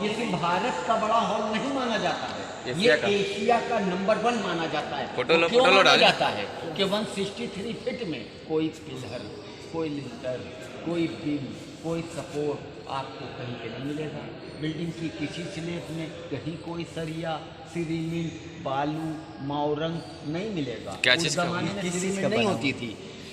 ये सिर्फ भारत का बड़ा हॉल नहीं माना जाता है, ये एशिया का नंबर 1 माना जाता है। क्यों माना जाता है कि 163 फीट में कोई पिलर, कोई लिंटर, कोई बीम, कोई सपोर्ट आपको कहीं पे नहीं मिलेगा। बिल्डिंग की किसी स्लेब में कहीं कोई सरिया, सीमेंट, बालू, मावरंग नहीं मिलेगा। उस जमाने में सीमेंट नहीं होती थी।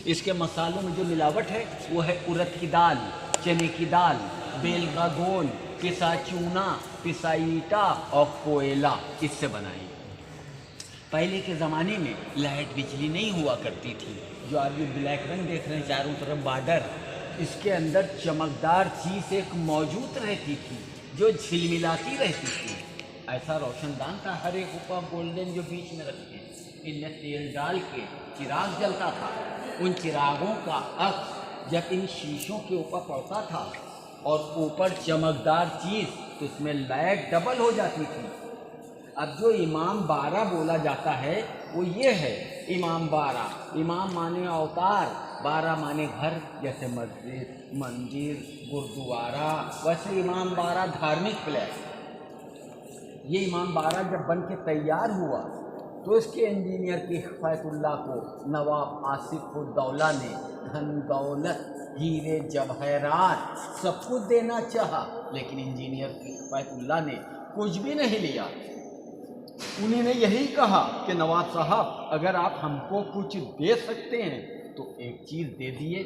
इसके मसालों में जो मिलावट है वो है उड़द की दाल, चने की दाल, बेल का गोल, पिसा चूना, पिसा ईटा और कोयला, इससे बनाई। पहले के ज़माने में लाइट बिजली नहीं हुआ करती थी। जो आप ये ब्लैक रंग देख रहे हैं चारों तरफ बॉर्डर, इसके अंदर चमकदार चीज़ एक मौजूद रहती थी जो झिलमिलाती रहती थी। ऐसा रोशनदान था हर एक ऊपर गोल्डन जो बीच में रखे, इनमें तेल डाल के चिराग जलता था। उन चिरागों का अक्स जब इन शीशों के ऊपर पड़ता था और ऊपर चमकदार चीज़, तो इसमें लाइट डबल हो जाती थी। अब जो इमाम बारह बोला जाता है वो ये है, इमाम बारह। इमाम माने अवतार, बारह माने घर, जैसे मस्जिद, मंदिर, गुरुद्वारा, वैसे इमाम बारह धार्मिक प्लेस। ये इमाम बारह जब बन के तैयार हुआ तो इसके इंजीनियर की किफ़ायतुल्लाह को नवाब आसिफउद्दौला ने धन दौलत, हीरे जवाहरात सब कुछ देना चाहा, लेकिन इंजीनियर की किफ़ायतुल्लाह ने कुछ भी नहीं लिया। उन्होंने यही कहा कि नवाब साहब अगर आप हमको कुछ दे सकते हैं तो एक चीज़ दे दिए।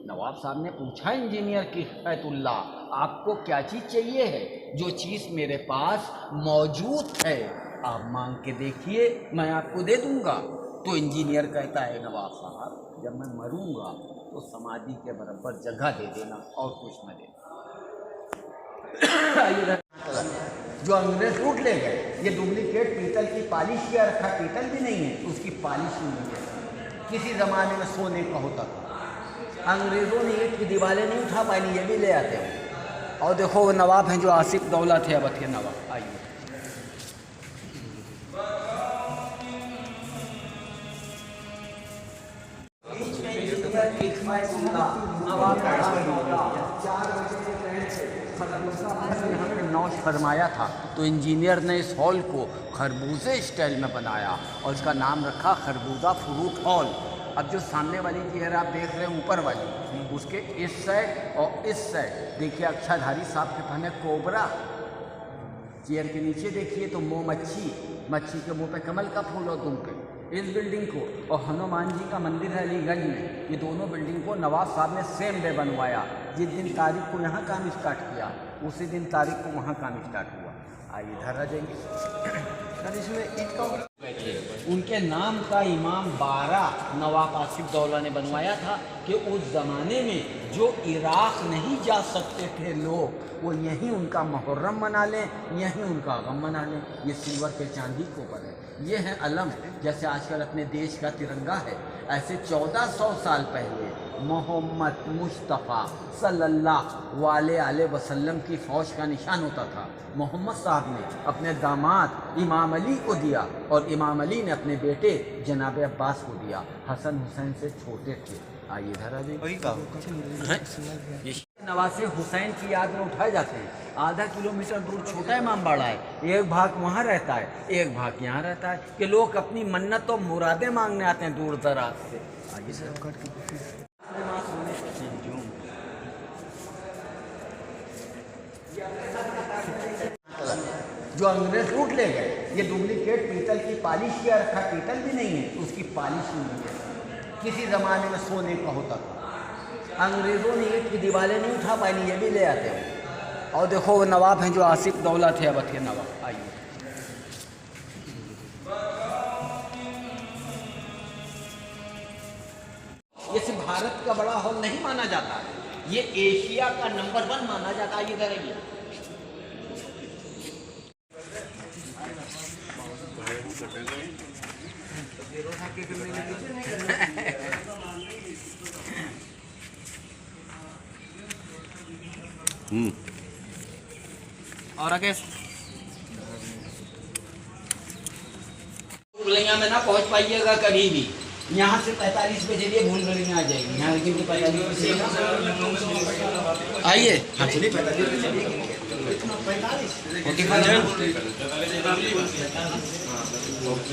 नवाब साहब ने पूछा इंजीनियर की किफ़ायतुल्लाह आपको क्या चीज़ चाहिए है? जो चीज़ मेरे पास मौजूद है आप मांग के देखिए, मैं आपको दे दूंगा। तो इंजीनियर कहता है नवाब साहब जब मैं मरूंगा तो समाधि के बराबर जगह दे देना और कुछ न देना। जो अंग्रेज लूट ले गए, ये डुप्लीकेट पीतल की पॉलिश किया रखा, पीतल भी नहीं है, उसकी पॉलिश भी नहीं है। किसी ज़माने में सोने का होता था। अंग्रेज़ों ने ईंट की दीवारें नहीं उठा पाई, ये भी ले आते हैं। और देखो वो नवाब हैं जो आसिफउद्दौला थे, अवध के नवाब। आइए यहाँ पे नौश फरमाया था तो इंजीनियर ने इस हॉल को खरबूजे स्टाइल में बनाया और इसका नाम रखा खरबूजा फ्रूट हॉल। अब जो सामने वाली चेयर आप देख रहे हैं ऊपर वाली, उसके इस साइड और इस साइड देखिए अक्षाधारी साहब के पहने कोबरा। चेयर के नीचे देखिए तो मच्छी, मच्छी के मुंह पे कमल का फूल और दुम पे। इस बिल्डिंग को और हनुमान जी का मंदिर है अलीगंज में, ये दोनों बिल्डिंग को नवाब साहब ने सेम डे बनवाया। जिस दिन तारीख को यहाँ काम स्टार्ट किया उसी दिन तारीख को वहाँ काम स्टार्ट हुआ। आइए इधर आ जाएंगे सर। इसमें ईद का उनके नाम का इमाम बारह नवाब आसिफउद्दौला ने बनवाया था कि उस ज़माने में जो इराक़ नहीं जा सकते थे लोग, वो यहीं उनका मुहर्रम मना लें, यहीं उनका गम मना लें। ये सिल्वर के चांदी के ऊपर है। ये है अलम, जैसे आजकल अपने देश का तिरंगा है, ऐसे 1400 साल पहले मोहम्मद मुस्तफ़ा सल्लल्लाहु अलैहि वसल्लम की फ़ौज का निशान होता था। मोहम्मद साहब ने अपने दामाद इमाम अली को दिया और इमाम अली ने अपने बेटे जनाब अब्बास को दिया। हसन हुसैन से छोटे थे। आइए इधर आ जाइए। नवासे हुसैन की याद में उठाए जाते हैं। आधा किलोमीटर दूर छोटा इमाम बाड़ा है, एक भाग वहाँ रहता है, एक भाग यहाँ रहता है कि लोग अपनी मन्नत और मुरादें मांगने आते हैं दूर दराज से। आगे से जो अंग्रेज लूट ले गए, ये डुप्लीकेट पीतल की पॉलिश किया रखा, पीतल भी नहीं है, उसकी पॉलिश भी नहीं है। किसी ज़माने में सोने का होता था। अंग्रेज़ों ने ईंट की दीवारें नहीं उठा पाई, ये भी ले आते हैं। और देखो वो नवाब हैं जो आसिफउद्दौला थे, अवध के नवाब। आइए ये सिर्फ भारत का बड़ा हॉल नहीं माना जाता, ये एशिया का नंबर 1 माना जाता है। इधर आइए। और आगे भूलगलिया में ना पहुंच पाइएगा कभी भी। यहाँ से 45 पे चलिए भूलगलिया आ जाएगी। यहाँ क्योंकि 45 पे आइए। हाँ चलिए 45 पे चलिए।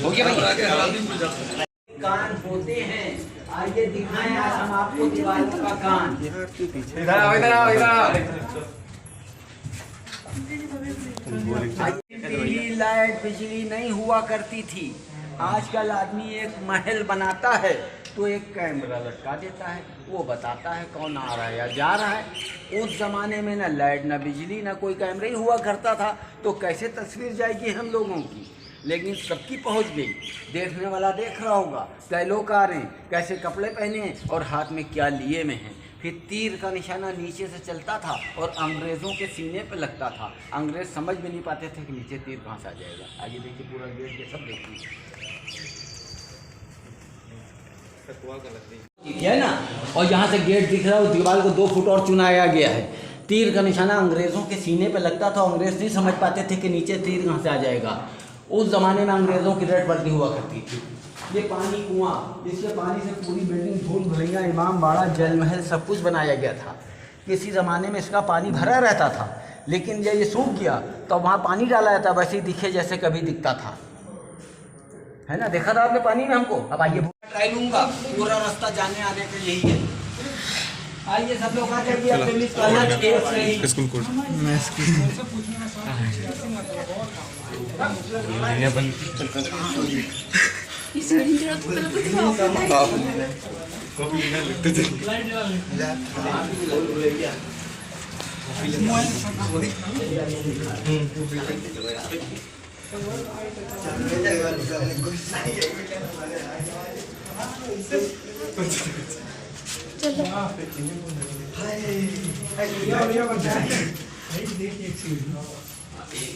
हो गया भाई। कान होते हैं, आइए दिखाएं आज हम आपको दीवारों का कान। इधर आओ, इधर आओ, इधर आओ। टीवी लाइट बिजली नहीं हुआ करती थी। आजकल आदमी एक महल बनाता है तो एक कैमरा लटका देता है, वो बताता है कौन आ रहा है या जा रहा है। उस ज़माने में ना लाइट ना बिजली ना कोई कैमरा ही हुआ करता था, तो कैसे तस्वीर जाएगी हम लोगों की। लेकिन सबकी पहुंच गई, देखने वाला देख रहा होगा कई लोग आ रहे हैं, कैसे कपड़े पहने हैं और हाथ में क्या लिए में हैं। फिर तीर का निशाना नीचे से चलता था और अंग्रेज़ों के सीने पे लगता था। अंग्रेज़ समझ भी नहीं पाते थे कि नीचे तीर कहाँ से आ जाएगा। आगे देखिए पूरा गेट ये सब देखिए, ठीक है ना। और यहाँ से गेट दिख रहा है, दीवार को 2 फुट और चुनाया गया है। तीर का निशाना अंग्रेज़ों के सीने पे लगता था, अंग्रेज़ नहीं समझ पाते थे कि नीचे तीर कहाँ से आ जाएगा। उस ज़माने में अंग्रेज़ों की रेट बढ़ती हुआ करती थी। ये पानी कुआं, इसके पानी से पूरी बिल्डिंग भूल भुलैया इमाम बाड़ा जल महल सब कुछ बनाया गया था। किसी ज़माने में इसका पानी भरा रहता था, लेकिन जब ये सूख गया तो वहाँ पानी डाला जाता, वैसे ही दिखे जैसे कभी दिखता था, है ना। देखा था आपने पानी में हमको। अब आइए ट्राई लूँगा, पूरा रास्ता जाने आने का यही है। आइए सब लोग आ जाइए अपने लिस्ट अलग स्कूल कोड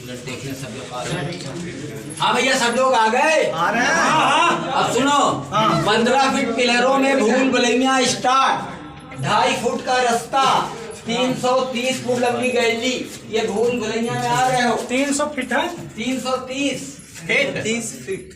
मैं देखिए सब लोग आ रहे हैं। हाँ भैया सब लोग आ गए, आ रहे हैं। अब सुनो, 15 फीट पिलरों में भूल भुलैया स्टार्ट, 2.5 फुट का रास्ता, 330 फुट लंबी गैली। ये भूल भुलैया में आ रहे हो। 300 फीट है, 330 फीट, 30 फीट।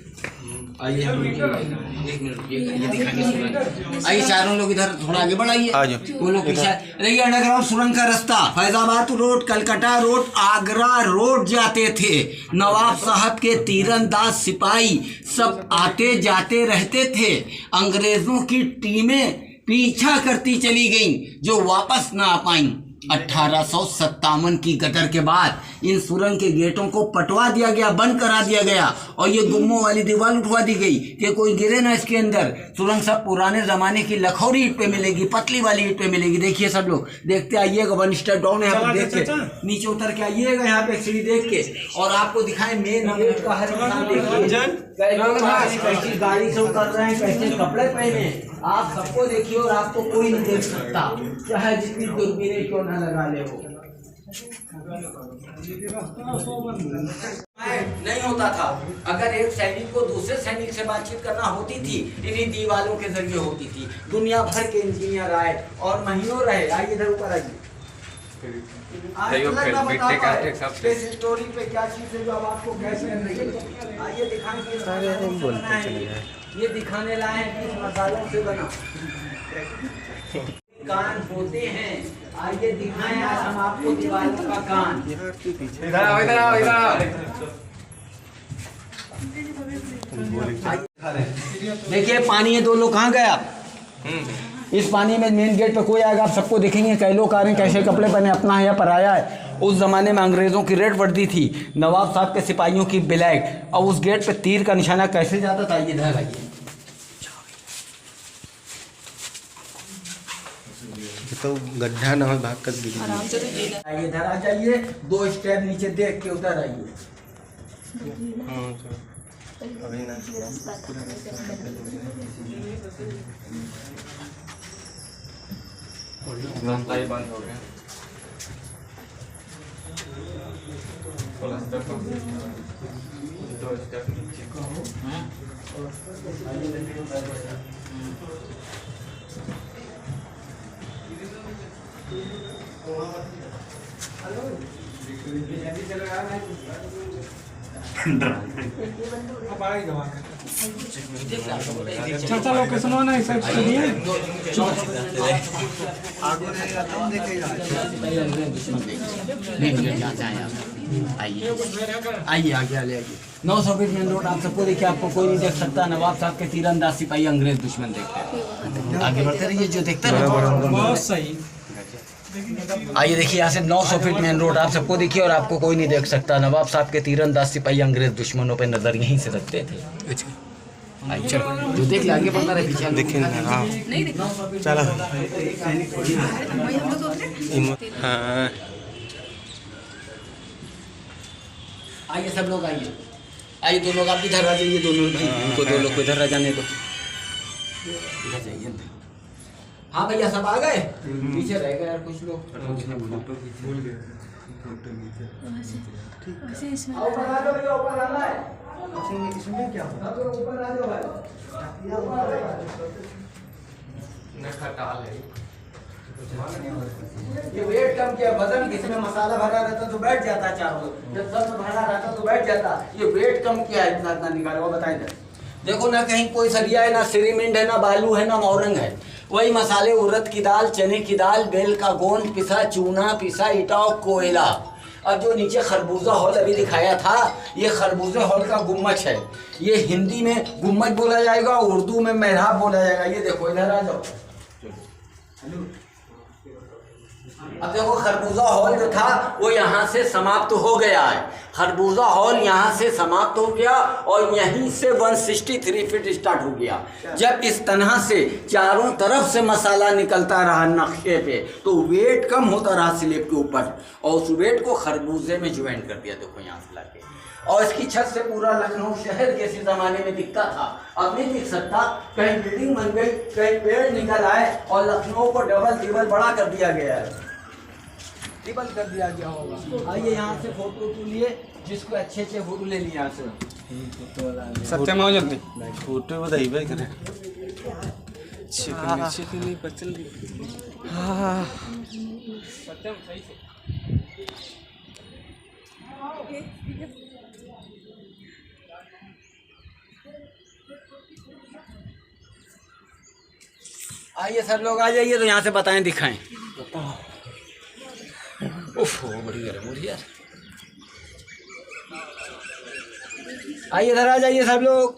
आइए एक मिनट ये दिखाएंगे। आइए चारों लोग इधर थोड़ा आगे बढ़ाइए, वो लोग पीछे। देखिए अंडरग्राउंड सुरंग का रास्ता, Faizabad road, Calcutta road, Agra road जाते थे। नवाब साहब के तीरंदाज सिपाही सब आते जाते रहते थे। अंग्रेजों की टीमें पीछा करती चली गईं, जो वापस ना आ पाईं। 1857 की गदर के बाद इन सुरंग के गेटों को पटवा दिया गया, बंद करा दिया गया, और ये गुम्मों वाली दीवार उठवा दी गई कि कोई गिरे ना इसके अंदर। सुरंग सब पुराने जमाने की लखौरी ईंट पे मिलेगी, पतली वाली ईंट पे मिलेगी। देखिए सब लोग देखते आइएगा, 1 स्टेप डाउन है यहाँ पे, देख के नीचे उतर के आइएगा यहाँ पे सीढ़ी देख के, और आपको दिखाएं मेन गेट का हर इंसान देखिए कैसी गाड़ी से उतर रहे हैं, कैसे कपड़े पहने, आप सबको देखिए और आपको कोई नहीं देख सकता, चाहे जितनी दूरबीनें क्यों ना लगा ले हो। नहीं होता था। अगर एक सैनिक को दूसरे सैनिक से बातचीत करना होती थी, इन्हीं दीवारों के जरिए होती थी। दुनिया भर के इंजीनियर आए और महीनों रहे। आइए इधर ऊपर आइए। स्टोरी पे क्या चीज है जो अब आपको कैसे आइए दिखाएंगे। ये दिखाने लाए हैं किस मसालों से बना कान होते हैं। आइए दिखाएं आज हम आपको दीवारों का कान। इधर आओ, इधर आओ, इधर आओ। देखिए पानी है, 2 लोग कहाँ गए आप? इस पानी में मेन गेट पे कोई आएगा, आप सबको देखेंगे कई लोग आ रहे हैं, कैसे कपड़े पहने, अपना है या पराया है। उस ज़माने में अंग्रेज़ों की रेट बढ़ती थी, नवाब साहब के सिपाहियों की ब्लैक, और उस गेट पे तीर का निशाना कैसे जाता था, ये इधर आइए। तो गड्ढा ना हो, भाग कर आराम से आइए, इधर आ जाइए, 2 स्टेप नीचे देख के उधर आइए। बंद हो गया। चाचा लोकेशन ना इस साइड से दिए नहीं आइए आइए आगे आगे 900 फीट मेन रोड आप सबको देखिए, आपको कोई नहीं देख सकता। नवाब साहब के तीरंदाज सिपाही अंग्रेज दुश्मन देखते हैं। आगे बढ़ते रहिए, जो देखते हैं बहुत सही। आइए देखिए यहाँ से 900 फीट मेन रोड आप सबको देखिए और आपको कोई नहीं देख सकता। नवाब साहब के तीरंदाज सिपाही अंग्रेज दुश्मनों पे नजर यहीं से रखते थे। आइए चलो, जो देख ले आगे बढ़ता रहे, पीछे देखेंगे। हाँ चलो। हाँ आइए सब लोग आइए, आइए दो लोग आप भी इधर आ जाइए, दोनों भाई इनको दो लोग को इधर आ जाने दो, इधर जाइए। हाँ भैया सब आ गए, पीछे रह गए यार कुछ लोग। ये वेट कम किया, वजन इसमें मसाला भरा रहता तो बैठ जाता है चारों, जब सब भरा रहता तो बैठ जाता। ये वेट कम किया है, इतना निकाला वो बताए दे। देखो ना कहीं कोई सरिया है, ना सीमेंट है, ना बालू है, ना मोरंग है। वही मसाले, उड़द की दाल, चने की दाल, बेल का गोंद पिसा, चूना पिसा, ईटा और कोयला। अब जो नीचे खरबूजा हॉल अभी दिखाया था, ये खरबूजा हॉल का गुम्मच है। ये हिंदी में गुम्मच बोला जाएगा, उर्दू में मेहराब बोला जाएगा। ये देखो इधर आ जाओ। अब देखो खरबूजा हॉल जो था वो यहाँ से समाप्त हो गया है। खरबूजा हॉल यहाँ से समाप्त हो गया और यहीं से 163 फीट स्टार्ट हो गया। जब इस तरह से चारों तरफ से मसाला निकलता रहा नक्शे पे, तो वेट कम होता रहा स्लेब के ऊपर और उस वेट को खरबूजे में ज्वाइन कर दिया। देखो यहाँ से लाके, और इसकी छत से पूरा लखनऊ शहर जैसे जमाने में दिखता था, अब नहीं दिख सकता। कहीं बिल्डिंग बन गई, कहीं पेड़ निकल आए और लखनऊ को डबल ट्रिपल बड़ा कर दिया गया है, ट्रिपल कर दिया गया होगा। आइए यहाँ से फोटो लिए, जिसको अच्छे फोटो ले लिए यहाँ से। सत्यम आओ जल्दी, फोटो बताइए भाई करे। नहीं बचल। हाँ सत्यम सही से। आइए सब लोग आ जाइए, तो यहाँ से बताएं, दिखाएं। उफ बड़ी गर्म हो रही यार। आइए इधर आ जाइए सब लोग।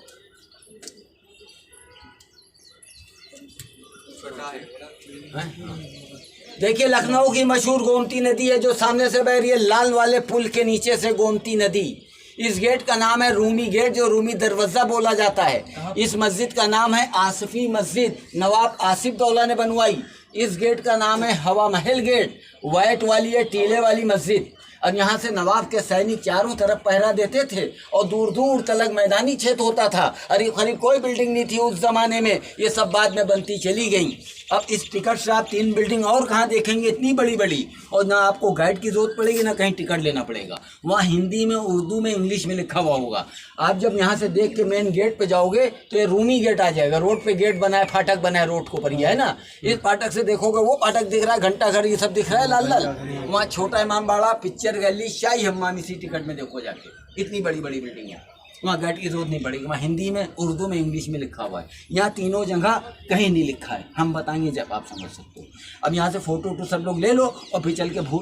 देखिए लखनऊ की मशहूर गोमती नदी है जो सामने से बह रही है, लाल वाले पुल के नीचे से गोमती नदी। इस गेट का नाम है रूमी गेट, जो रूमी दरवाज़ा बोला जाता है। इस मस्जिद का नाम है आसिफी मस्जिद, नवाब आसिफ दौला ने बनवाई। इस गेट का नाम है हवा महल गेट, वाइट वाली है टीले वाली मस्जिद। और यहाँ से नवाब के सैनिक चारों तरफ पहरा देते थे और दूर दूर तलक मैदानी क्षेत्र होता था। अरे करीब कोई बिल्डिंग नहीं थी उस ज़माने में, ये सब बाद में बनती चली गई। अब इस टिकट से आप 3 बिल्डिंग और कहाँ देखेंगे, इतनी बड़ी बड़ी, और ना आपको गाइड की ज़रूरत पड़ेगी ना कहीं टिकट लेना पड़ेगा। वहाँ हिंदी में, उर्दू में, इंग्लिश में लिखा हुआ होगा। आप जब यहाँ से देख के मेन गेट पे जाओगे तो ये रूमी गेट आ जाएगा। रोड पे गेट बना है, फाटक बना है रोड के ऊपर, ये है ना। इस फाटक से देखोगे वो फाटक दिख रहा है, घंटा घर ये सब दिख रहा है लाल लाल। वहाँ छोटा इमाम बाड़ा, पिक्चर गैलरी, शाही हम्माम, इसी टिकट में देखो जाके। इतनी बड़ी बड़ी बिल्डिंग है, वहाँ गाइड की जरूरत नहीं पड़ेगी। वहाँ हिंदी में, उर्दू में, इंग्लिश में लिखा हुआ है। यहाँ तीनों जगह कहीं नहीं लिखा है, हम बताएंगे जब आप समझ सकते हो। अब यहाँ से फोटो सब लोग ले लो और फिर चल के